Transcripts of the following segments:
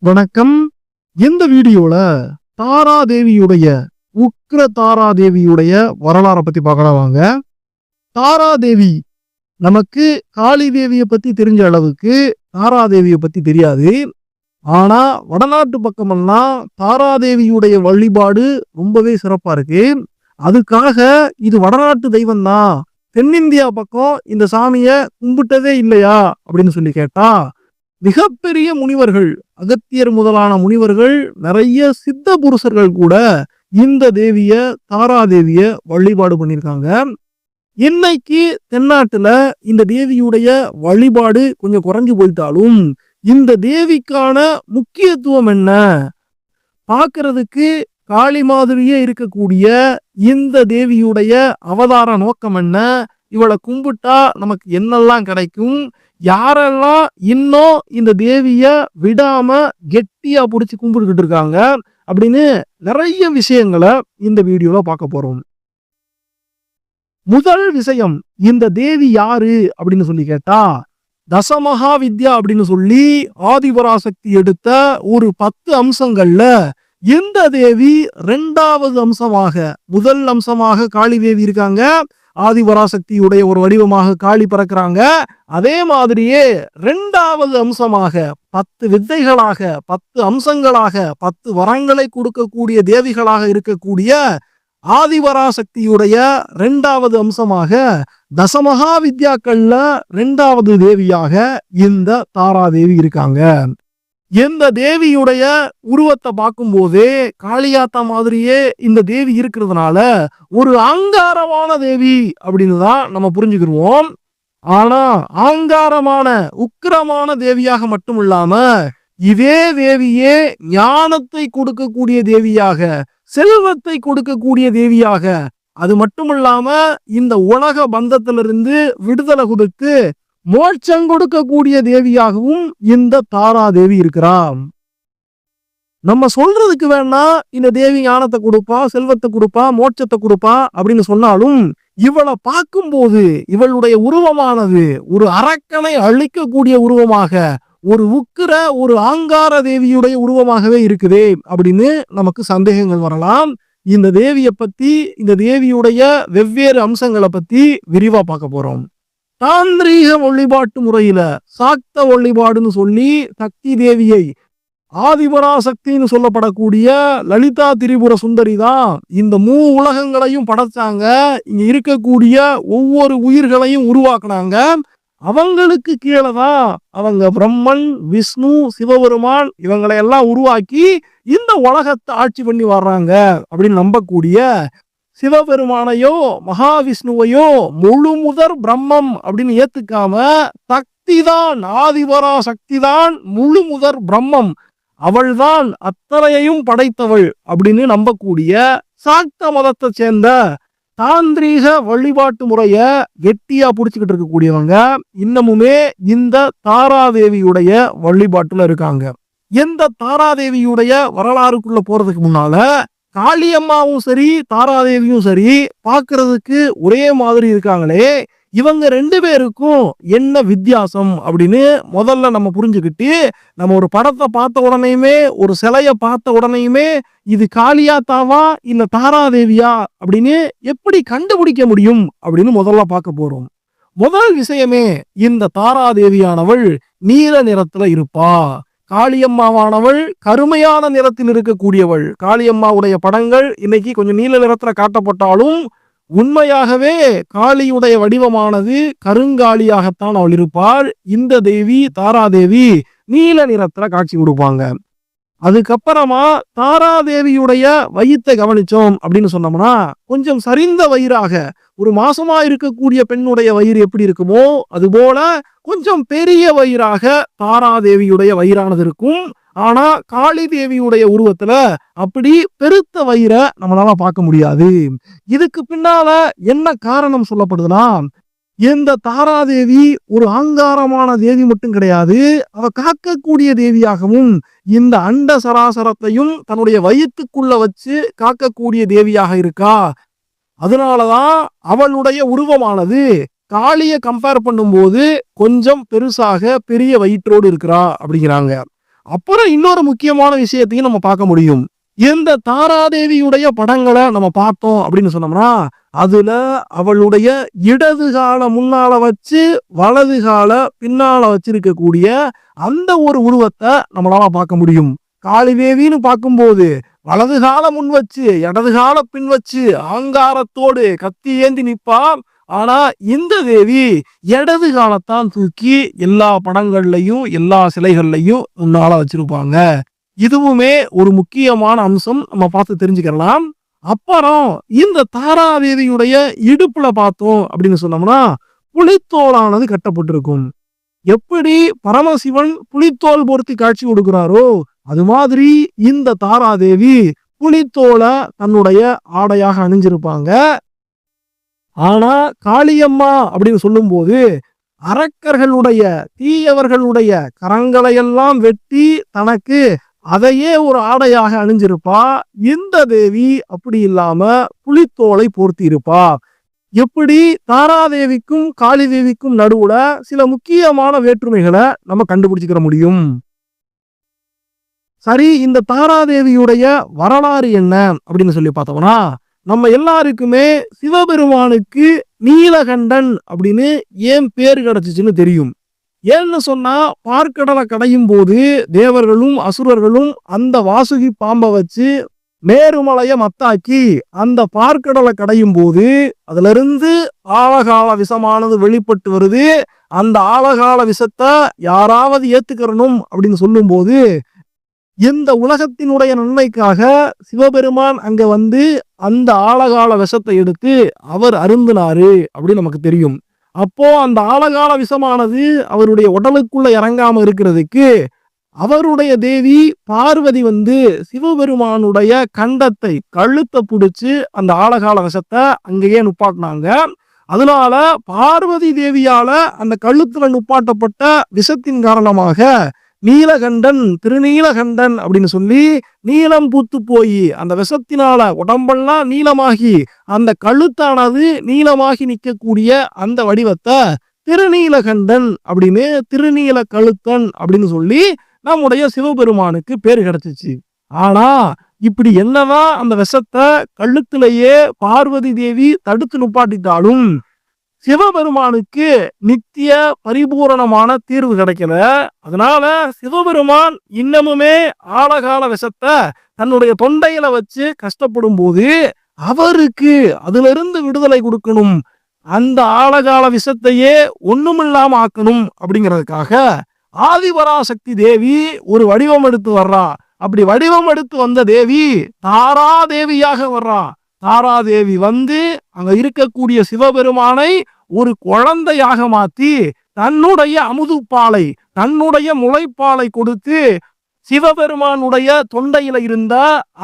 வணக்கம். இந்த வீடியோல தாராதேவியுடைய உக்ர தாராதேவியுடைய வரலாற பத்தி பார்க்கலாம் வாங்க. தாராதேவி நமக்கு காளி தேவியை பத்தி தெரிஞ்ச அளவுக்கு தாராதேவியை பத்தி தெரியாது. ஆனா வடநாட்டு பக்கமெல்லாம் தாராதேவியுடைய வழிபாடு ரொம்பவே சிறப்பா இருக்கு. அதுக்காக இது வடநாட்டு தெய்வம் தான், தென்னிந்தியா பக்கம் இந்த சாமிய கும்பிட்டதே இல்லையா அப்படின்னு சொல்லி கேட்டா, மிகப்பெரிய முனிவர்கள், அகத்தியர் முதலான முனிவர்கள், நிறைய சித்த புருஷர்கள் கூட இந்த தேவிய தாராதேவிய வழிபாடு பண்ணியிருக்காங்க. இன்னைக்கு தென்னாட்டுல இந்த தேவியுடைய வழிபாடு கொஞ்சம் குறைஞ்சு போயிட்டாலும் இந்த தேவிக்கான முக்கியத்துவம் என்ன, பார்க்கிறதுக்கு காளி மாதிரியே இருக்கக்கூடிய இந்த தேவியுடைய அவதார நோக்கம் என்ன, இவளை கும்பிட்டா நமக்கு என்னெல்லாம் கிடைக்கும், யாரெல்லாம் இன்னும் இந்த தேவிய விடாம கெட்டியா பிடிச்சி கும்பிட்டுக்கிட்டு இருக்காங்க அப்படின்னு நிறைய விஷயங்களை இந்த வீடியோல பார்க்க போறோம். முதல் விஷயம், இந்த தேவி யாரு அப்படின்னு சொல்லி கேட்டா, தசமகா வித்யா அப்படின்னு சொல்லி ஆதிபராசக்தி எடுத்த ஒரு 10 அம்சங்கள்ல இந்த தேவி 2வது அம்சமாக, முதல் அம்சமாக காளி தேவி இருக்காங்க, ஆதிபராசக்தியுடைய ஒரு வடிவமாக காளி பிறக்கிறாங்க. அதே மாதிரியே 2வது அம்சமாக 10 வித்தைகளாக, 10 அம்சங்களாக, 10 வரங்களை கொடுக்கக்கூடிய தேவிகளாக இருக்கக்கூடிய ஆதிபராசக்தியுடைய 2வது அம்சமாக தசமகா வித்யாக்கள்ல 2வது தேவியாக இந்த தாராதேவி இருக்காங்க. இந்த தேவியுடைய உருவத்தை பார்க்கும்போதே காளியாத்தா மாதிரியே இந்த தேவி இருக்கிறதுனால ஒரு ஆங்காரமான தேவி அப்படின்னு தான் நம்ம புரிஞ்சுக்கிடுவோம். ஆனா ஆங்காரமான உக்கிரமான தேவியாக மட்டும் இல்லாம இதே தேவியே ஞானத்தை கொடுக்கக்கூடிய தேவியாக, செல்வத்தை கொடுக்கக்கூடிய தேவியாக, அது மட்டும் இல்லாம இந்த உலக பந்தத்திலிருந்து விடுதலை கொடுத்து மோட்சம் கொடுக்கக்கூடிய தேவியாகவும் இந்த தாராதேவி இருக்கிறார். நம்ம சொல்றதுக்கு வேணா இந்த தேவி ஞானத்தை கொடுப்பா, செல்வத்தை கொடுப்பா, மோட்சத்தை கொடுப்பா அப்படின்னு சொன்னாலும் இவளை பார்க்கும்போது இவளுடைய உருவமானது ஒரு அரக்கனை அழிக்கக்கூடிய உருவமாக, ஒரு உக்கிர, ஒரு ஆங்கார தேவியுடைய உருவமாகவே இருக்குதே அப்படின்னு நமக்கு சந்தேகங்கள் வரலாம். இந்த தேவியை பத்தி, இந்த தேவியுடைய வெவ்வேறு அம்சங்களை பத்தி விரிவா பார்க்க போறோம். தாந்திரீக வழிபாட்டு முறையில சாக்த வழிபாடுன்னு சொல்லி சக்தி தேவியை, ஆதிபராசக்தின்னு சொல்லப்படக்கூடிய லலிதா திரிபுர சுந்தரி தான் இந்த உலகங்களையும் படைச்சாங்க. இங்க இருக்கக்கூடிய ஒவ்வொரு உயிர்களையும் உருவாக்குனாங்க. அவங்களுக்கு கீழே தான் அவங்க பிரம்மன், விஷ்ணு, சிவபெருமான் இவங்களை எல்லாம் உருவாக்கி இந்த உலகத்தை ஆட்சி பண்ணி வர்றாங்க அப்படின்னு நம்பக்கூடிய சிவபெருமானையோ மகாவிஷ்ணுவையோ முழு முதற் பிரம்மம் அப்படின்னு ஏத்துக்காம சக்தி தான், ஆதிபராசக்தி தான் முழு முதற் பிரம்மம், அவள்தான் அத்தனையையும் படைத்தவள் அப்படின்னு நம்பக்கூடிய சாக்த மதத்தை சேர்ந்த தாந்திரீக வழிபாட்டு முறைய கெட்டியா புடிச்சுக்கிட்டு இருக்கக்கூடியவங்க இன்னமுமே இந்த தாராதேவியுடைய வழிபாட்டுல இருக்காங்க. எந்த தாராதேவியுடைய வரலாறுக்குள்ள போறதுக்கு முன்னால, காளியம்மாவும் சரி தாராதேவியும் சரி பார்க்கிறதுக்கு ஒரே மாதிரி இருக்காங்களே, இவங்க 2 பேருக்கும் என்ன வித்தியாசம் அப்படின்னு முதல்ல நம்ம புரிஞ்சுக்கிட்டு, நம்ம ஒரு படத்தை பார்த்த உடனேயுமே, ஒரு சிலையை பார்த்த உடனேயுமே இது காளியாத்தாவா இல்ல தாராதேவியா அப்படின்னு எப்படி கண்டுபிடிக்க முடியும் அப்படின்னு முதல்ல பார்க்க போறோம். முதல் விஷயமே, இந்த தாராதேவியானவள் நீல நிறத்துல இருப்பா. காளியம்மாவானவள் கருமையான நிறத்தில் இருக்கக்கூடியவள். காளியம்மாவுடைய படங்கள் இன்னைக்கு கொஞ்சம் நீல நிறத்துல காட்டப்பட்டாலும் உண்மையாகவே காளியுடைய வடிவமானது கருங்காளியாகத்தான் அவள் இருப்பாள். இந்த தேவி தாராதேவி நீல நிறத்துல காட்சி கொடுப்பாங்க. அதுக்கப்புறமா தாராதேவியுடைய வயிற்றை கவனிச்சோம் அப்படின்னு சொன்னோம்னா, கொஞ்சம் சரிந்த வயிறாக, ஒரு மாசமா இருக்கக்கூடிய பெண்ணுடைய வயிறு எப்படி இருக்குமோ அதுபோல கொஞ்சம் பெரிய வயிறாக தாராதேவியுடைய வயிறானது இருக்கும். ஆனா காளி தேவியுடைய உருவத்துல அப்படி பெருத்த வயிறை நம்மளால பார்க்க முடியாது. இதுக்கு பின்னால என்ன காரணம் சொல்லப்படுதுன்னா, இந்த தாராதேவி ஒரு ஆங்காரமான தேவி மட்டும் கிடையாது, அவ காக்கக்கூடிய தேவியாகவும், இந்த அண்ட சராசரத்தையும் தன்னுடைய வயிற்றுக்குள்ள வச்சு காக்கக்கூடிய தேவியாக இருக்கா. அதனாலதான் அவளுடைய உருவமானது காளியை கம்பேர் பண்ணும்போது கொஞ்சம் பெருசாக பெரிய வயிற்றோடு இருக்கிறா அப்படிங்கிறாங்க. அப்புறம் இன்னொரு முக்கியமான விஷயத்தையும் நம்ம பார்க்க முடியும். இந்த தாராதேவியுடைய படங்களை நம்ம பார்த்தோம் அப்படின்னு சொன்னோம்னா, அதுல அவளுடைய இடது கால முன்னால வச்சு வலது கால பின்னால வச்சிருக்கக்கூடிய அந்த ஒரு உருவத்தை நம்மளால பார்க்க முடியும். காளிதேவின்னு பார்க்கும்போது வலது கால முன் வச்சு இடது கால பின் வச்சு ஆங்காரத்தோடு கத்தி ஏந்தி நிற்பார். ஆனா இந்த தேவி இடது காலத்தான் தூக்கி எல்லா படங்கள்லையும் எல்லா சிலைகள்லையும் முன்னால வச்சிருப்பாங்க. இதுவுமே ஒரு முக்கியமான அம்சம், நம்ம பார்த்து தெரிஞ்சுக்கலாம். அப்புறம் இந்த தாராதேவியுடைய இடுப்புல பார்த்தோம் அப்படின்னு சொன்னோம்னா புலித்தோலானது கட்டப்பட்டிருக்கும். எப்படி பரமசிவன் புலித்தோல் பொருத்தி காட்சி கொடுக்கிறாரோ அது மாதிரி இந்த தாராதேவி புலித்தோலை தன்னுடைய ஆடையாக அணிஞ்சிருப்பாங்க. ஆனா காளியம்மா அப்படின்னு சொல்லும் போது அரக்கர்களுடைய தீயவர்களுடைய கரங்களை எல்லாம் வெட்டி தனக்கு அதையே ஒரு ஆடையாக அணிஞ்சிருப்பா. இந்த தேவி அப்படி இல்லாம புலித்தோலை போர்த்தி இருப்பா. எப்படி தாராதேவிக்கும் காளி தேவிக்கும் நடுவுல சில முக்கியமான வேற்றுமைகளை நம்ம கண்டுபிடிச்சுக்கிற முடியும். சரி, இந்த தாராதேவியுடைய வரலாறு என்ன அப்படின்னு சொல்லி பார்த்தோம்னா, நம்ம எல்லாருக்குமே சிவபெருமானுக்கு நீலகண்டன் அப்படின்னு ஏன் பேர் கிடைச்சிச்சுன்னு தெரியும். ஏன்னு சொன்னா, பார்க்கடலை கடையும் போது தேவர்களும் அசுரர்களும் அந்த வாசுகி பாம்பை வச்சு மேருமலைய மத்தாக்கி அந்த பார்க்கடலை கடையும் போது அதுல இருந்து ஆழகால விஷமானது வெளிப்பட்டு வருது. அந்த ஆழகால விஷத்தை யாராவது ஏத்துக்கிறணும் அப்படின்னு சொல்லும் போது இந்த உலகத்தினுடைய நன்மைக்காக சிவபெருமான் அங்க வந்து அந்த ஆழகால விஷத்தை எடுத்து அவர் அருந்தினாரு அப்படின்னு நமக்கு தெரியும். அப்போ அந்த ஆழகால விஷமானது அவருடைய உடலுக்குள்ள இறங்காம இருக்கிறதுக்கு அவருடைய தேவி பார்வதி வந்து சிவபெருமானுடைய கண்டத்தை கழுத்தை பிடிச்சு அந்த ஆழகால விஷத்தை அங்கேயே நுப்பாட்டினாங்க. அதனால பார்வதி தேவியால அந்த கழுத்துல நுப்பாட்டப்பட்ட விஷத்தின் காரணமாக நீலகண்டன் திருநீலகண்டன் அப்படின்னு சொல்லி நீலம் பூத்து போய் அந்த விஷத்தினால உடம்பெல்லாம் நீளமாகி அந்த கழுத்தானது நீளமாகி நிற்கக்கூடிய அந்த வடிவத்தை திருநீலகண்டன் அப்படின்னு திருநீல கழுத்தன் அப்படின்னு சொல்லி நம்முடைய சிவபெருமானுக்கு பேர் கிடைச்சிச்சு. ஆனா இப்படி என்னதான் அந்த விஷத்தை கழுத்திலேயே பார்வதி தேவி தடுத்து நுப்பாட்டிட்டாலும் சிவபெருமானுக்கு நித்திய பரிபூரணமான தீர்வு கிடைக்கல. அதனால சிவபெருமான் இன்னமுமே ஆழகால விஷத்தை தன்னுடைய தொண்டையில வச்சு கஷ்டப்படும் போது அவருக்கு அதுல இருந்து விடுதலை கொடுக்கணும், அந்த ஆழகால விஷத்தையே ஒண்ணுமில்லாம ஆக்கணும் அப்படிங்கிறதுக்காக ஆதிபராசக்தி தேவி ஒரு வடிவம் எடுத்து வர்றா. அப்படி வடிவம் எடுத்து வந்த தேவி தாராதேவியாக வர்றா. தாராதேவி வந்து அங்க இருக்கக்கூடிய சிவபெருமானை ஒரு குழந்தையாக மாத்தி தன்னுடைய அமுதுப்பாலை தன்னுடைய முளைப்பாலை கொடுத்து சிவபெருமானுடைய தொண்டையில இருந்த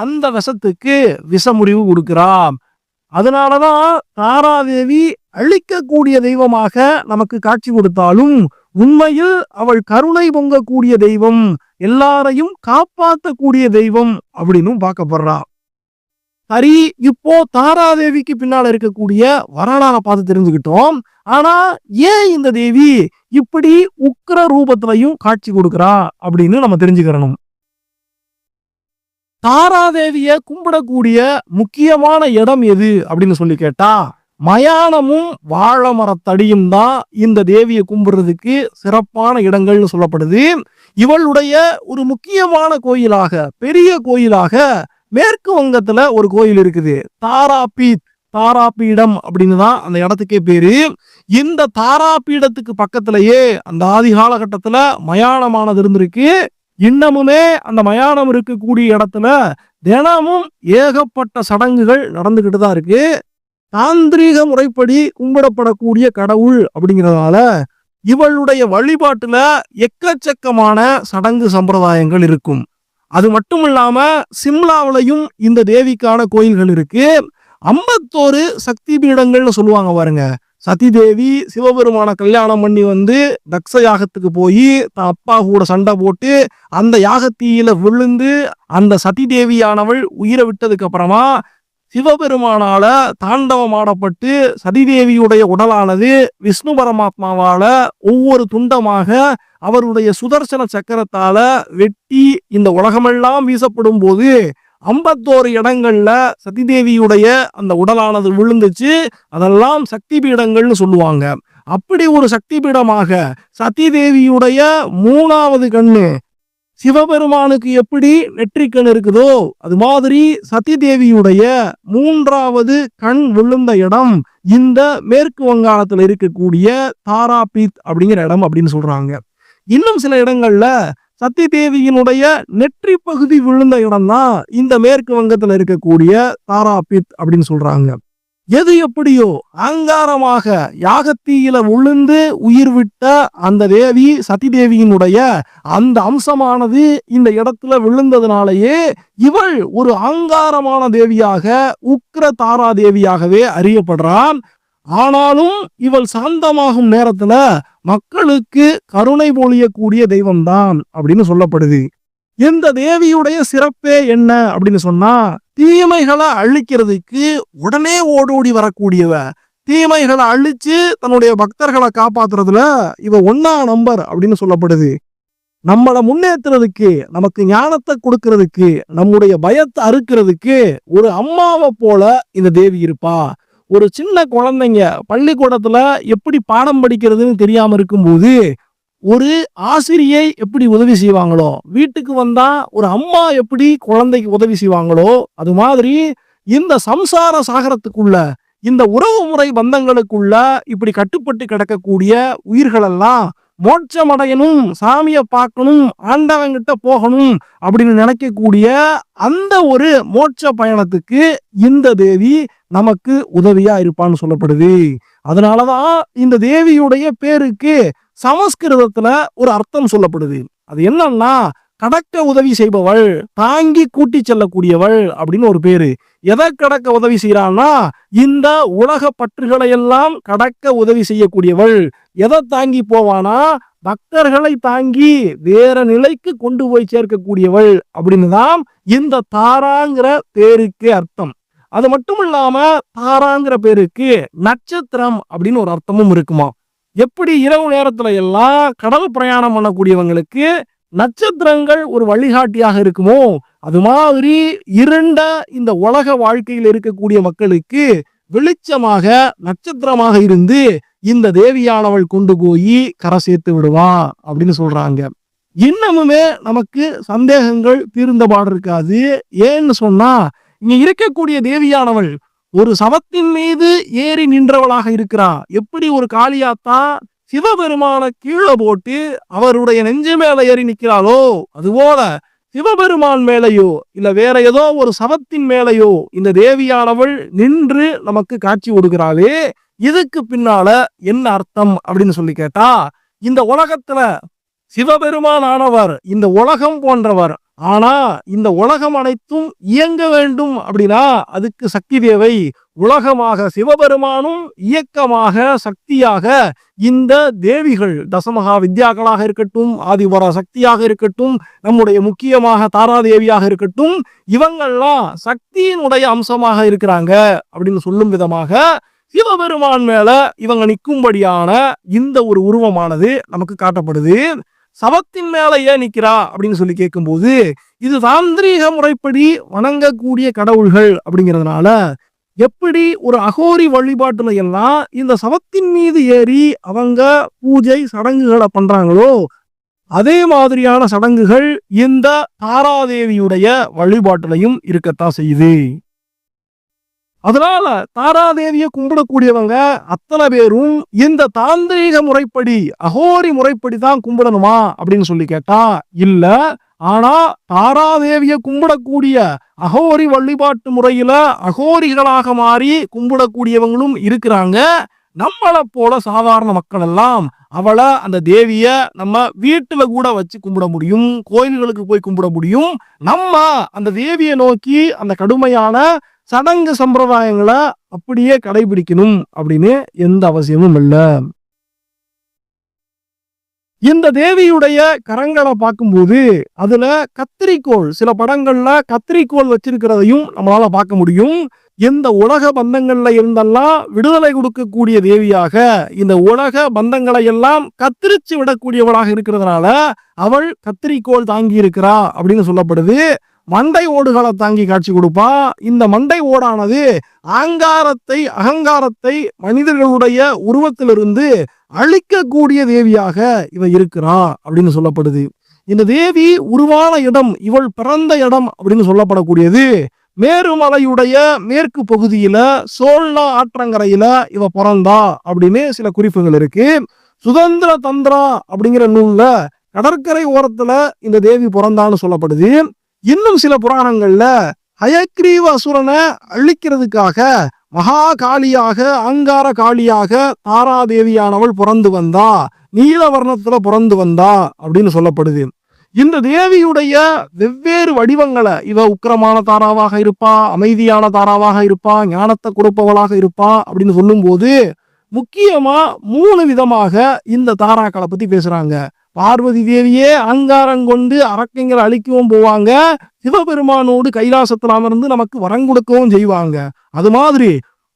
அந்த விஷத்துக்கு விஷமுறிவு கொடுக்கிறார். அதனாலதான் தாராதேவி அழிக்கக்கூடிய தெய்வமாக நமக்கு காட்சி கொடுத்தாலும் உண்மையில் அவள் கருணை பொங்கக்கூடிய தெய்வம், எல்லாரையும் காப்பாற்றக்கூடிய தெய்வம் அப்படின்னு பார்க்கப்படுறா. சரி, இப்போ தாராதேவிக்கு பின்னால இருக்கக்கூடிய வரலாறை பார்த்து தெரிஞ்சுக்கிட்டோம். ஆனா ஏன் இந்த தேவி இப்படி உக்கிர ரூபத்திலையும் காட்சி கொடுக்கிறா அப்படின்னு நம்ம தெரிஞ்சுக்கிறணும். தாராதேவிய கும்பிடக்கூடிய முக்கியமான இடம் எது அப்படின்னு சொல்லி கேட்டா மயானமும் வாழை மரத்தடியும் தான் இந்த தேவியை கும்பிடுறதுக்கு சிறப்பான இடங்கள்னு சொல்லப்படுது. இவளுடைய ஒரு முக்கியமான கோயிலாக பெரிய கோயிலாக மேற்கு வங்கத்துல ஒரு கோயில் இருக்குது, தாராபீடம் அப்படின்னு தான் அந்த இடத்துக்கே பேரு. இந்த தாராபீடத்துக்கு பக்கத்திலேயே அந்த ஆதி காலகட்டத்துல மயானமானது இருந்திருக்கு. இன்னமுமே அந்த மயானம் இருக்கக்கூடிய இடத்துல தினமும் ஏகப்பட்ட சடங்குகள் நடந்துகிட்டு தான் இருக்கு. தாந்திரீக முறைப்படி கும்பிடப்படக்கூடிய கடவுள் அப்படிங்கிறதுனால இவளுடைய வழிபாட்டுல எக்கச்சக்கமான சடங்கு சம்பிரதாயங்கள் இருக்கும். அது மட்டும் இல்லாம சிம்லாவிலையும் இந்த தேவிக்கான கோயில்கள் இருக்கு. 51 சக்தி பீடங்கள்னு சொல்லுவாங்க பாருங்க. சதி தேவி சிவபெருமான கல்யாணம் பண்ணி வந்து தக்ஷ யாகத்துக்கு போய் தான் அப்பா கூட சண்டை போட்டு அந்த யாகத்தீயில விழுந்து அந்த சதி தேவியானவள் உயிரை விட்டதுக்கு அப்புறமா சிவபெருமானால தாண்டவமாடப்பட்டு சதிதேவியுடைய உடலானது விஷ்ணு பரமாத்மாவால ஒவ்வொரு துண்டமாக அவருடைய சுதர்சன சக்கரத்தால வெட்டி இந்த உலகமெல்லாம் வீசப்படும் போது 51 இடங்கள்ல சதிதேவியுடைய அந்த உடலானது விழுந்துச்சு. அதெல்லாம் சக்தி பீடங்கள்னு சொல்லுவாங்க. அப்படி ஒரு சக்தி பீடமாக சதிதேவியுடைய 3வது கண்ணு சிவபெருமானுக்கு எப்படி நெற்றிக்கண் இருக்குதோ அது மாதிரி சதிதேவியுடைய 3வது கண் விழுந்த இடம் இந்த மேற்கு வங்காளத்துல இருக்கக்கூடிய தாராபீத் அப்படிங்கிற இடம் அப்படின்னு சொல்றாங்க. இன்னும் சில இடங்கள்ல சதிதேவியினுடைய நெற்றி பகுதி விழுந்த இடம் தான் இந்த மேற்கு வங்கத்துல இருக்கக்கூடிய தாராபீத் அப்படின்னு சொல்றாங்க. எது எப்படியோ அங்காரமாக யாகத்தீயில விழுந்து உயிர் விட்ட அந்த தேவி சதிதேவியினுடைய அந்த அம்சமானது இந்த இடத்துல விழுந்ததுனாலேயே இவள் ஒரு அங்காரமான தேவியாக உக்கிர தாரா தேவியாகவே அறியப்படுறான். ஆனாலும் இவள் சாந்தமாகும் நேரத்துல மக்களுக்கு கருணை பொழியக்கூடிய தெய்வம்தான் அப்படின்னு சொல்லப்படுது. இந்த தேவியுடைய சிறப்பே என்ன அப்படின்னு சொன்னா, தீமைகளை அழிக்கிறதுக்கு உடனே ஓடோடி வரக்கூடியவ, தீமைகளை அழிச்சு தன்னுடைய பக்தர்களை காப்பாத்துறதுல இவ 1ஆம் நம்பர் அப்படின்னு சொல்லப்படுது. நம்மளை முன்னேற்றுறதுக்கு, நமக்கு ஞானத்தை கொடுக்கறதுக்கு, நம்முடைய பயத்தை அறுக்கிறதுக்கு ஒரு அம்மாவை போல இந்த தேவி இருப்பா. ஒரு சின்ன குழந்தைங்க பள்ளிக்கூடத்துல எப்படி பாடம் படிக்கிறதுன்னு தெரியாம இருக்கும்போது ஒரு ஆசிரியை எப்படி உதவி செய்வாங்களோ, வீட்டுக்கு வந்தா ஒரு அம்மா எப்படி குழந்தைக்கு உதவி செய்வாங்களோ, அது மாதிரி இந்த சம்சார சாகரத்துக்குள்ள, இந்த உறவு முறை பந்தங்களுக்குள்ள இப்படி கட்டுப்பட்டு கிடக்கக்கூடிய உயிர்களெல்லாம் மோட்சம் அடையணும், சாமியை பார்க்கணும், ஆண்டவங்கிட்ட போகணும் அப்படின்னு நினைக்கக்கூடிய அந்த ஒரு மோட்ச பயணத்துக்கு இந்த தேவி நமக்கு உதவியா இருப்பான்னு சொல்லப்படுது. அதனாலதான் இந்த தேவியுடைய பேருக்கு சமஸ்கிருதத்துல ஒரு அர்த்தம் சொல்லப்படுது. அது என்னன்னா, கடக்க உதவி செய்பவள், தாங்கி கூட்டி செல்லக்கூடியவள் அப்படின்னு ஒரு பேரு. எதை கடக்க உதவி செய்யறான்னா, இந்த உலக பற்றுகளை எல்லாம் கடக்க உதவி செய்யக்கூடியவள். எதை தாங்கி போவானா, பக்தர்களை தாங்கி வேற நிலைக்கு கொண்டு போய் சேர்க்கக்கூடியவள் அப்படின்னு தான் இந்த தாராங்கிற பேருக்கு அர்த்தம். அது மட்டும் இல்லாம தாராங்கிற பேருக்கு நட்சத்திரம் அப்படின்னு ஒரு அர்த்தமும் இருக்குமா. எப்படி இரவு நேரத்துல எல்லாம் கடல் பிரயாணம் பண்ணக்கூடியவங்களுக்கு நட்சத்திரங்கள் ஒரு வழிகாட்டியாக இருக்குமோ, அது மாதிரி இருண்ட இந்த உலக வாழ்க்கையில் இருக்கக்கூடிய மக்களுக்கு வெளிச்சமாக நட்சத்திரமாக இருந்து இந்த தேவியானவள் கொண்டு போய் கரை சேர்த்து விடுவா அப்படின்னு சொல்றாங்க. இன்னமுமே நமக்கு சந்தேகங்கள் தீர்ந்தபாடு இருக்காது. ஏன்னு சொன்னா, இங்க இருக்கக்கூடிய தேவியானவள் ஒரு சவத்தின் மீது ஏறி நின்றவளாக இருக்கிறா. எப்படி ஒரு காளியாத்தா சிவபெருமான கீழே போட்டு அவருடைய நெஞ்சு மேல ஏறி நிற்கிறாளோ, அதுபோல சிவபெருமான் மேலையோ இல்ல வேற ஏதோ ஒரு சவத்தின் மேலையோ இந்த தேவியானவள் நின்று நமக்கு காட்சி கொடுக்கிறாளே. இதுக்கு பின்னால என்ன அர்த்தம் அப்படின்னு சொல்லி கேட்டா, இந்த உலகத்துல சிவபெருமான் ஆனவர் இந்த உலகம் போன்றவர். ஆனா இந்த உலகம் அனைத்தும் இயங்க வேண்டும் அப்படின்னா அதுக்கு சக்தி தேவை. உலகமாக சிவபெருமானும் இயக்கமாக சக்தியாக இந்த தேவிகள், தசமகா வித்யாக்களாக இருக்கட்டும், ஆதிபரா சக்தியாக இருக்கட்டும், நம்முடைய முக்கியமாக தாராதேவியாக இருக்கட்டும், இவங்கள்லாம் சக்தியினுடைய அம்சமாக இருக்கிறாங்க அப்படின்னு சொல்லும் விதமாக சிவபெருமான் மேல இவங்க நிற்கும்படியான இந்த ஒரு உருவமானது நமக்கு காட்டப்படுது. சவத்தின் மேல ஏன் நிக்கிறா அப்படின்னு சொல்லி கேட்கும்போது, இது தாந்திரீக முறைப்படி வணங்கக்கூடிய கடவுள்கள் அப்படிங்கிறதுனால, எப்படி ஒரு அகோரி வழிபாட்டுல எல்லாம் இந்த சவத்தின் மீது ஏறி அவங்க பூஜை சடங்குகளை பண்றாங்களோ, அதே மாதிரியான சடங்குகள் இந்த தாராதேவியுடைய வழிபாட்டிலையும் இருக்கத்தான் செய்யுது. அதனால தாராதேவியை கும்பிடக்கூடியவங்க அத்தனை பேரும் இந்த தாந்திரீக முறைப்படி, அகோரி முறைப்படி தான் கும்பிடணுமா அப்படின்னு சொல்லி கேட்டா இல்ல. ஆனா தாராதேவியை கும்பிடக்கூடிய அகோரி வழிபாட்டு முறையில அகோரிகளாக மாறி கும்பிடக்கூடியவங்களும் இருக்கிறாங்க. நம்மளை போல சாதாரண மக்கள் எல்லாம் அவளை, அந்த தேவிய நம்ம வீட்டுல கூட வச்சு கும்பிட முடியும், கோயில்களுக்கு போய் கும்பிட முடியும். நம்ம அந்த தேவியை நோக்கி அந்த கடுமையான சடங்கு சம்பிரதாயங்களை அப்படியே கடைபிடிக்கணும் அப்படின்னு எந்த அவசியமும் இல்லை. இந்த தேவியுடைய கரங்களை பார்க்கும்போது அதுல கத்திரிக்கோள், சில படங்கள்ல கத்திரிக்கோள் வச்சிருக்கிறதையும் நம்மளால பார்க்க முடியும். இந்த உலக பந்தங்கள்ல இருந்தெல்லாம் விடுதலை கொடுக்கக்கூடிய தேவியாக, இந்த உலக பந்தங்களை எல்லாம் கத்திரிச்சு விடக்கூடியவளாக இருக்கிறதுனால அவள் கத்திரிக்கோள் தாங்கி இருக்கிறா அப்படின்னு சொல்லப்படுது. மண்டை ஓடுகளை தாங்கி காட்சி கொடுப்பா. இந்த மண்டை ஓடானது அகங்காரத்தை மனிதர்களுடைய உருவத்திலிருந்து அழிக்கக்கூடிய தேவியாக இவ இருக்கிறா அப்படின்னு சொல்லப்படுது. இந்த தேவி உருவான இடம், இவள் பிறந்த இடம் அப்படின்னு சொல்லப்படக்கூடியது மேருமலையுடைய மேற்கு பகுதியில சோல்னா ஆற்றங்கரையில இவ பிறந்தா அப்படின்னு சில குறிப்புகள் இருக்கு. சுதந்திர தந்திரா அப்படிங்கிற நூல்ல கடற்கரை ஓரத்துல இந்த தேவி பிறந்தான்னு சொல்லப்படுது. இன்னும் சில புராணங்கள்ல ஹயக்ரீவ அசுரனை அழிக்கிறதுக்காக மகா காளியாக, அங்கார காளியாக தாராதேவியானவள் பிறந்து வந்தா, நீலவர்ணத்துல பிறந்து வந்தா அப்படின்னு சொல்லப்படுது. இந்த தேவியுடைய வெவ்வேறு வடிவங்களை, இவ உக்கிரமான தாராவாக இருப்பா, அமைதியான தாராவாக இருப்பா, ஞானத்தை கொடுப்பவளாக இருப்பா அப்படின்னு சொல்லும் போது முக்கியமா 3 விதமாக இந்த தாராக்களை பத்தி பேசுறாங்க. பார்வதி தேவியே அங்காரங்கொண்டு அரக்கைங்களை அழிக்கவும் போவாங்க, சிவபெருமானோடு கைலாசத்தில் அமர்ந்து நமக்கு வரம் கொடுக்கவும் செய்வாங்க. அது மாதிரி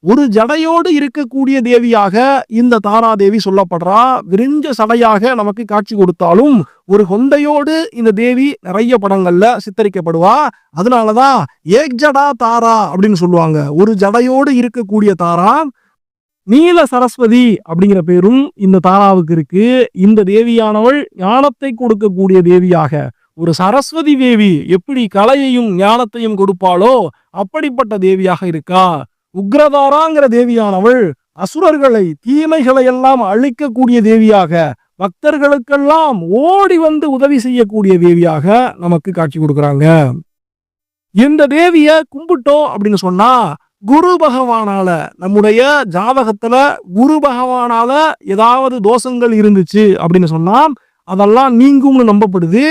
ஒரு ஜடையோடு இருக்கக்கூடிய தேவியாக இந்த தாராதேவி சொல்லப்படுறா. விரிஞ்ச சடையாக நமக்கு காட்சி கொடுத்தாலும் ஒரு கொண்டையோடு இந்த தேவி நிறைய படங்கள்ல சித்தரிக்கப்படுவா. அதனாலதான் ஏக்ஜடா தாரா அப்படின்னு சொல்லுவாங்க. ஒரு ஜடையோடு இருக்கக்கூடிய தாரா. நீல சரஸ்வதி அப்படிங்கிற பேரும் இந்த தாராவுக்கு இருக்கு. இந்த தேவியானவள் ஞானத்தை கொடுக்கக்கூடிய தேவியாக, ஒரு சரஸ்வதி தேவி எப்படி கலையையும் ஞானத்தையும் கொடுப்பாளோ அப்படிப்பட்ட தேவியாக இருக்கா. உக்ரதாராங்கிற தேவியானவள் அசுரர்களை, தீமைகளை எல்லாம் அழிக்கக்கூடிய தேவியாக, பக்தர்களுக்கெல்லாம் ஓடி வந்து உதவி செய்யக்கூடிய தேவியாக நமக்கு காட்சி கொடுக்குறாங்க. இந்த தேவிய கும்பிட்டோம் அப்படின்னு சொன்னா குரு பகவானால, நம்முடைய ஜாதகத்துல குரு பகவானால ஏதாவது தோஷங்கள் இருந்துச்சு அப்படின்னு சொன்னா அதெல்லாம் நீங்கும்னு நம்பப்படுது.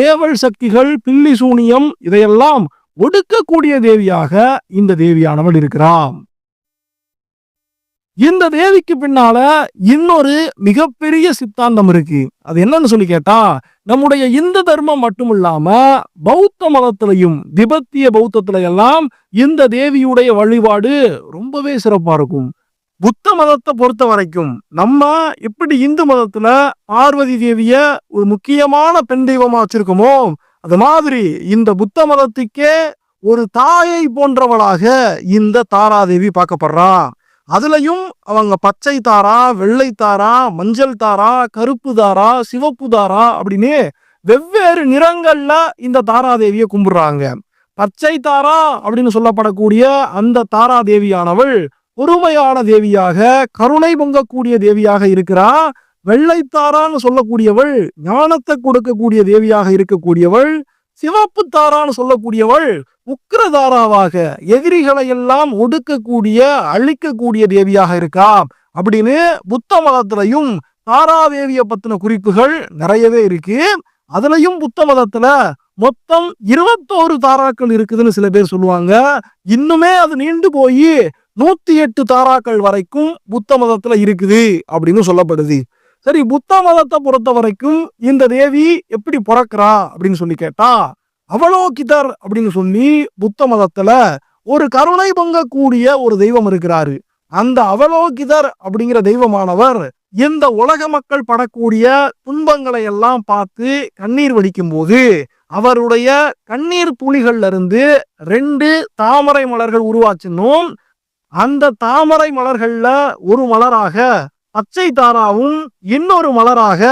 ஏவல் சக்திகள், பில்லி சூனியம் இதையெல்லாம் ஒடுக்கக்கூடிய தேவியாக இந்த தேவியானவள் இருக்கிறார். இந்த தேவிக்கு பின்னால இன்னொரு மிகப்பெரிய சித்தாந்தம் இருக்கு. அது என்னன்னு சொல்லி கேட்டா, நம்முடைய இந்து தர்மம் மட்டும் இல்லாம பௌத்த மதத்திலையும், திபெத்திய பௌத்தத்தில எல்லாம் இந்த தேவியுடைய வழிபாடு ரொம்பவே சிறப்பா இருக்கும். புத்த மதத்தை பொறுத்த வரைக்கும் நம்ம எப்படி இந்து மதத்துல பார்வதி தேவிய ஒரு முக்கியமான பெண் தெய்வமா வச்சிருக்கோமோ, அது மாதிரி இந்த புத்த மதத்துக்கே ஒரு தாயை போன்றவளாக இந்த தாராதேவி பார்க்கப்படுறா. அதுலயும் அவங்க பச்சை தாரா, வெள்ளை தாரா, மஞ்சள் தாரா, கருப்பு தாரா, சிவப்பு தாரா அப்படின்னு வெவ்வேறு நிறங்கள்ல இந்த தாராதேவியை கும்பிடுறாங்க. பச்சை தாரா அப்படின்னு சொல்லப்படக்கூடிய அந்த தாராதேவியானவள் பொறுமையான தேவியாக, கருணை பொங்கக்கூடிய தேவியாக இருக்கிறா. வெள்ளைத்தாரான்னு சொல்லக்கூடியவள் ஞானத்தை கொடுக்கக்கூடிய தேவியாக இருக்கக்கூடியவள். சிவப்பு தாரான்னு சொல்லக்கூடியவள் உக்கிரதாராவாக எதிரிகளை எல்லாம் ஒடுக்கக்கூடிய, அழிக்கக்கூடிய தேவியாக இருக்கா அப்படின்னு புத்த மதத்திலையும் தாராதேவியை பத்தின குறிப்புகள் நிறையவே இருக்கு. அதுலயும் புத்த மதத்துல மொத்தம் 21 தாராக்கள் இருக்குதுன்னு சில பேர் சொல்லுவாங்க. இன்னுமே அது நீண்டு போய் 108 தாராக்கள் வரைக்கும் புத்த மதத்துல இருக்குது அப்படின்னு சொல்லப்படுது. சரி, புத்த மதத்தை பொறுத்த வரைக்கும் இந்த தேவி எப்படி பிறக்கிறா அப்படின்னு சொல்லி கேட்டா, அவலோகிதர் அப்படின்னு சொல்லி புத்த மதத்துல ஒரு கருணை பொங்கக்கூடிய ஒரு தெய்வம் இருக்கிறாரு. அந்த அவலோகிதர் அப்படிங்கிற தெய்வமானவர் இந்த உலக மக்கள் படக்கூடிய துன்பங்களை எல்லாம் பார்த்து கண்ணீர் வடிக்கும் போது அவருடைய கண்ணீர் துளிகள்ல இருந்து 2 தாமரை மலர்கள் உருவாச்சுன்னும், அந்த தாமரை மலர்கள்ல ஒரு மலராக பச்சை தாராவும் இன்னொரு மலராக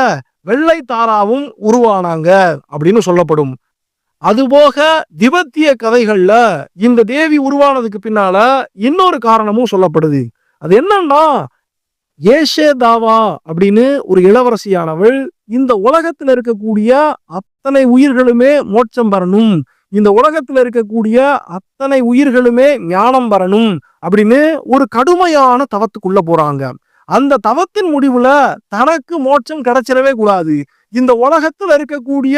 வெள்ளை தாராவும் உருவானாங்க அப்படின்னு சொல்லப்படும். அதுபோக திபெத்திய கதைகள்ல இந்த தேவி உருவானதுக்கு பின்னால இன்னொரு காரணமும் சொல்லப்படுது. அது என்னன்னா, ஏஷேதாவா அப்படின்னு ஒரு இளவரசியானவள் இந்த உலகத்துல இருக்கக்கூடிய அத்தனை உயிர்களுமே மோட்சம் பெறணும், இந்த உலகத்துல இருக்கக்கூடிய அத்தனை உயிர்களுமே ஞானம் பெறணும் அப்படின்னு ஒரு கடுமையான தவத்துக்குள்ள போறாங்க. அந்த தவத்தின் முடிவுல தனக்கு மோட்சம் கிடைச்சிடவே கூடாது, இந்த உலகத்துல இருக்கக்கூடிய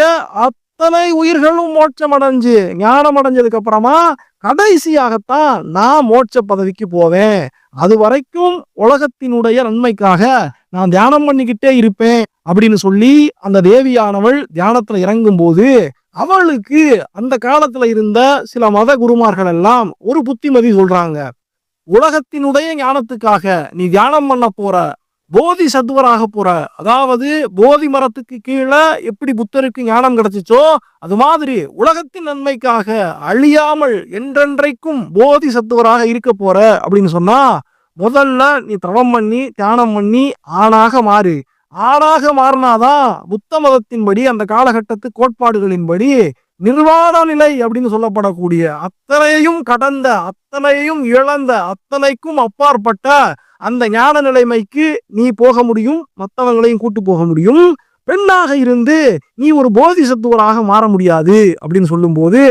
அத்தனை உயிர்களும் மோட்சம் அடைஞ்சு ஞானம் அடைஞ்சதுக்கு அப்புறமா கடைசியாகத்தான் நான் மோட்ச பதவிக்கு போவேன். அது வரைக்கும் உலகத்தினுடைய நன்மைக்காக நான் தியானம் பண்ணிக்கிட்டே இருப்பேன் அப்படின்னு சொல்லி அந்த தேவியானவள் தியானத்துல இறங்கும் போது அவளுக்கு அந்த காலத்துல இருந்த சில மத குருமார்கள் எல்லாம் ஒரு புத்திமதி சொல்றாங்க. உலகத்தினுடைய ஞானத்துக்காக நீ தியானம் பண்ண போற, போதி சத்துவராக போற, அதாவது போதி மரத்துக்கு கீழே எப்படி புத்தருக்கு ஞானம் கிடைச்சிச்சோ அது மாதிரி உலகத்தின் நன்மைக்காக அழியாமல் என்றென்றைக்கும் போதி சத்துவராக இருக்க போற அப்படின்னு சொன்னா, முதல்ல நீ தவம் பண்ணி தியானம் பண்ணி ஆணாக மாறு. ஆணாக மாறினாதான் புத்த மதத்தின்படி அந்த காலகட்டத்து கோட்பாடுகளின்படி நிர்வாண நிலை அப்படின்னு சொல்லப்படக்கூடிய அத்தனையும் கடந்த, அத்தனையும் இழந்த, அத்தனைக்கும் அப்பாற்பட்ட அந்த ஞான நிலைமைக்கு நீ போக முடியும், மற்றவங்களையும் கூட்டு போக முடியும். பெண்ணாக இருந்து நீ ஒரு போதிசத்துவராக மாற முடியாது அப்படின்னு சொல்லும் போது,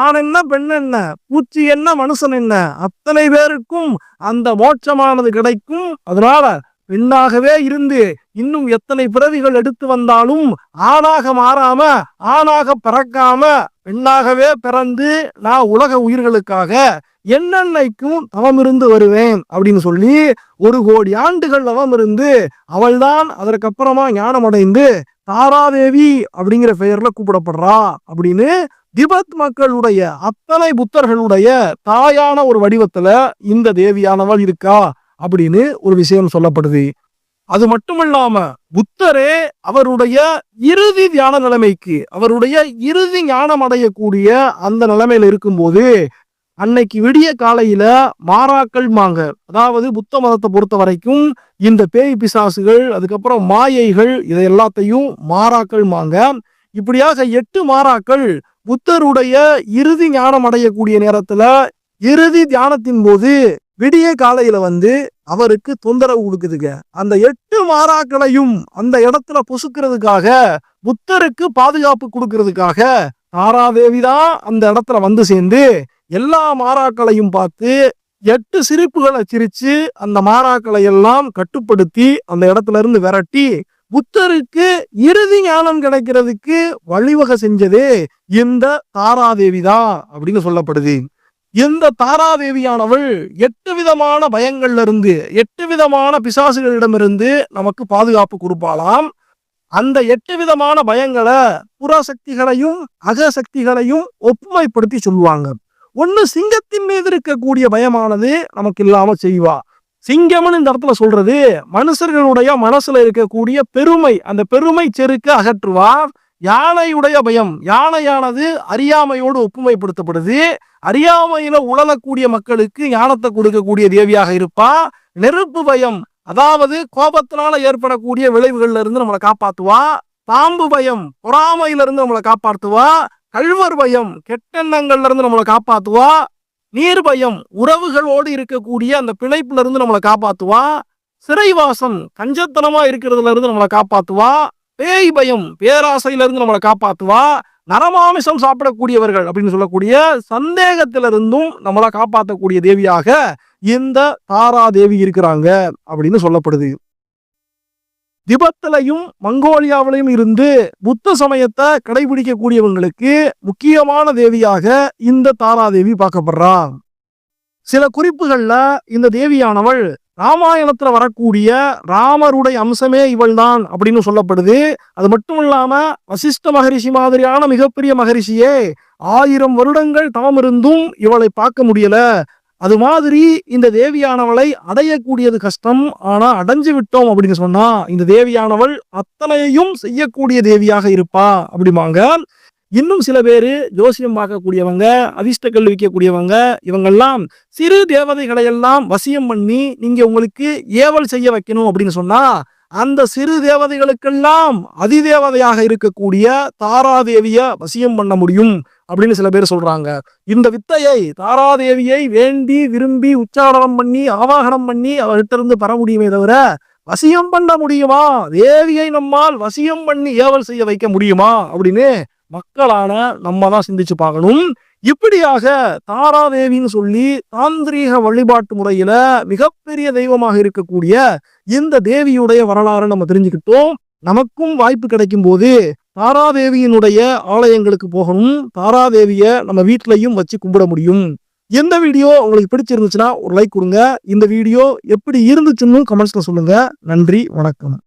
ஆண் என்ன பெண் என்ன, பூச்சி என்ன மனுஷன் என்ன, அத்தனை பேருக்கும் அந்த மோட்சமானது கிடைக்கும். அதனால பெண்ணாகவே இருந்து இன்னும் எத்தனை பிறவிகள் எடுத்து வந்தாலும் ஆணாக மாறாம, ஆணாக பிறக்காம பெண்ணாகவே பிறந்து நான் உலக உயிர்களுக்காக என்னென்னைக்கும் தவம் இருந்து வருவேன் அப்படின்னு சொல்லி 1 கோடி ஆண்டுகள் தவம் இருந்து அவள்தான் அதற்கப்புறமா ஞானம் அடைந்து தாராதேவி அப்படிங்கிற பெயர்ல கூப்பிடப்படுறா அப்படின்னு திபெத் மக்களுடைய அத்தனை புத்தர்களுடைய தாயான ஒரு வடிவத்துல இந்த தேவியானவள் இருக்கா அப்படின்னு ஒரு விஷயம் சொல்லப்படுது. அது மட்டுமல்லாம புத்தரே அவருடைய இறுதி தியான நிலைமைக்கு, அவருடைய இறுதி ஞானம் அடையக்கூடிய அந்த நிலைமையில இருக்கும்போது அன்னைக்கு விடிய காலையில மாறாக்கள் மாங்க, அதாவது புத்த மதத்தை பொறுத்த வரைக்கும் இந்த பேய் பிசாசுகள், அதுக்கப்புறம் மாயைகள், இதை எல்லாத்தையும் மாறாக்கள் மாங்க. இப்படியாக 8 மாறாக்கள் புத்தருடைய இறுதி ஞானம் அடையக்கூடிய நேரத்துல இறுதி தியானத்தின் போது விடிய காலையில அவருக்கு தொந்தரவு கொடுக்குதுங்க. அந்த 8 மாறாக்களையும் அந்த இடத்துல பொசுக்கிறதுக்காக, புத்தருக்கு பாதுகாப்பு கொடுக்கறதுக்காக தாராதேவி தான் அந்த இடத்துல சேர்ந்து எல்லா மாறாக்களையும் பார்த்து 8 சிரிப்புகளை சிரிச்சு அந்த மாறாக்களை எல்லாம் கட்டுப்படுத்தி அந்த இடத்துல இருந்து விரட்டி புத்தருக்கு இறுதி ஞானம் கிடைக்கிறதுக்கு வழிவகை செஞ்சதே இந்த தாராதேவி தான் அப்படின்னு சொல்லப்படுது. இந்த தாராதேவியானவள் 8 விதமான பயங்கள்ல இருந்து, 8 விதமான பிசாசுகளிடமிருந்து நமக்கு பாதுகாப்பு கொடுப்பாளாம். அந்த 8 விதமான பயங்களை புறசக்திகளையும் அகசக்திகளையும் ஒப்புமைப்படுத்தி சொல்லுவாங்க. ஒண்ணு, சிங்கத்தின் மீது இருக்கக்கூடிய பயமானது நமக்கு இல்லாம செய்வா. சிங்கம்னு இந்த இடத்துல சொல்றது மனுஷர்களுடைய மனசுல இருக்கக்கூடிய பெருமை, அந்த பெருமை செருக்க அகற்றுவா. யானையுடைய பயம், யானையானது அறியாமையோடு ஒப்புமைப்படுத்தப்படுது. அறியாமையில உழலக்கூடிய மக்களுக்கு ஞானத்தை கொடுக்கக்கூடிய தேவியாக இருப்பா. நெருப்பு பயம், அதாவது கோபத்தினால ஏற்படக்கூடிய விளைவுகள்ல இருந்து நம்மளை காப்பாத்துவா. பாம்பு பயம், பொறாமையிலிருந்து நம்மளை காப்பாற்றுவா. கள்வர் பயம், கெட்டெண்ணங்கள்ல இருந்து நம்மளை காப்பாத்துவா. நீர் பயம், உறவுகளோடு இருக்கக்கூடிய அந்த பிணைப்புல இருந்து நம்மளை காப்பாத்துவா. சிறைவாசம், கஞ்சத்தனமா இருக்கிறதுல இருந்து நம்மளை காப்பாத்துவா. பேய் பயம், பேராசையில இருந்து நம்மளை காப்பாத்துவா. நரமாமிசம் சாப்பிடக்கூடியவர்கள் அப்படின்னு சொல்லக்கூடிய சந்தேகத்திலிருந்தும் நம்மளை காப்பாற்றக்கூடிய தேவியாக இந்த தாராதேவி இருக்கிறாங்க அப்படின்னு சொல்லப்படுது. திபெத்திலையும் மங்கோலியாவிலையும் இருந்து புத்த சமயத்தை கடைபிடிக்கக்கூடியவங்களுக்கு முக்கியமான தேவியாக இந்த தாராதேவி பார்க்கப்படுறா. சில குறிப்புகள்ல இந்த தேவியானவள் ராமாயணத்துல வரக்கூடிய ராமருடைய அம்சமே இவள்தான் அப்படின்னு சொல்லப்படுது. அது மட்டும் இல்லாம வசிஷ்ட மகரிஷி மாதிரியான மிகப்பெரிய மகரிஷியே 1000 வருடங்கள் தவம் இருந்தும் இவளை பார்க்க முடியல. அது மாதிரி இந்த தேவியானவளை அடையக்கூடியது கஷ்டம். ஆனா அடைஞ்சு விட்டோம் அப்படின்னு சொன்னா இந்த தேவியானவள் அத்தனையும் செய்யக்கூடிய தேவியாக இருப்பா அப்படிமாங்க. இன்னும் சில பேரு ஜோசியம் பார்க்கக்கூடியவங்க, அதிர்ஷ்ட கல் விற்கக்கூடியவங்க, இவங்கெல்லாம் சிறு தேவதைகளை எல்லாம் வசியம் பண்ணி நீங்க உங்களுக்கு ஏவல் செய்ய வைக்கணும் அப்படின்னு சொன்னா அந்த சிறு தேவதைகளுக்கெல்லாம் அதிதேவதையாக இருக்கக்கூடிய தாராதேவிய வசியம் பண்ண முடியும் அப்படின்னு சில பேர் சொல்றாங்க. இந்த வித்தையை தாராதேவியை வேண்டி விரும்பி உச்சாரணம் பண்ணி ஆவாகனம் பண்ணி அவர்கிட்ட இருந்து பெற முடியுமே தவிர வசியம் பண்ண முடியுமா, தேவியை நம்மால் வசியம் பண்ணி ஏவல் செய்ய வைக்க முடியுமா அப்படின்னு மக்களான நம்ம தான் சிந்திச்சு பார்க்கணும். இப்படியாக தாராதேவின்னு சொல்லி தாந்திரீக வழிபாட்டு முறையில மிகப்பெரிய தெய்வமாக இருக்கக்கூடிய இந்த தேவியுடைய வரலாறு நம்ம தெரிஞ்சுக்கிட்டோம். நமக்கும் வாய்ப்பு கிடைக்கும் போது தாராதேவியினுடைய ஆலயங்களுக்கு போகணும், தாராதேவிய நம்ம வீட்லயும் வச்சு கும்பிட முடியும். எந்த வீடியோ உங்களுக்கு பிடிச்சிருந்துச்சுன்னா ஒரு லைக் கொடுங்க. இந்த வீடியோ எப்படி இருந்துச்சுன்னு கமெண்ட்ஸ்ல சொல்லுங்க. நன்றி, வணக்கம்.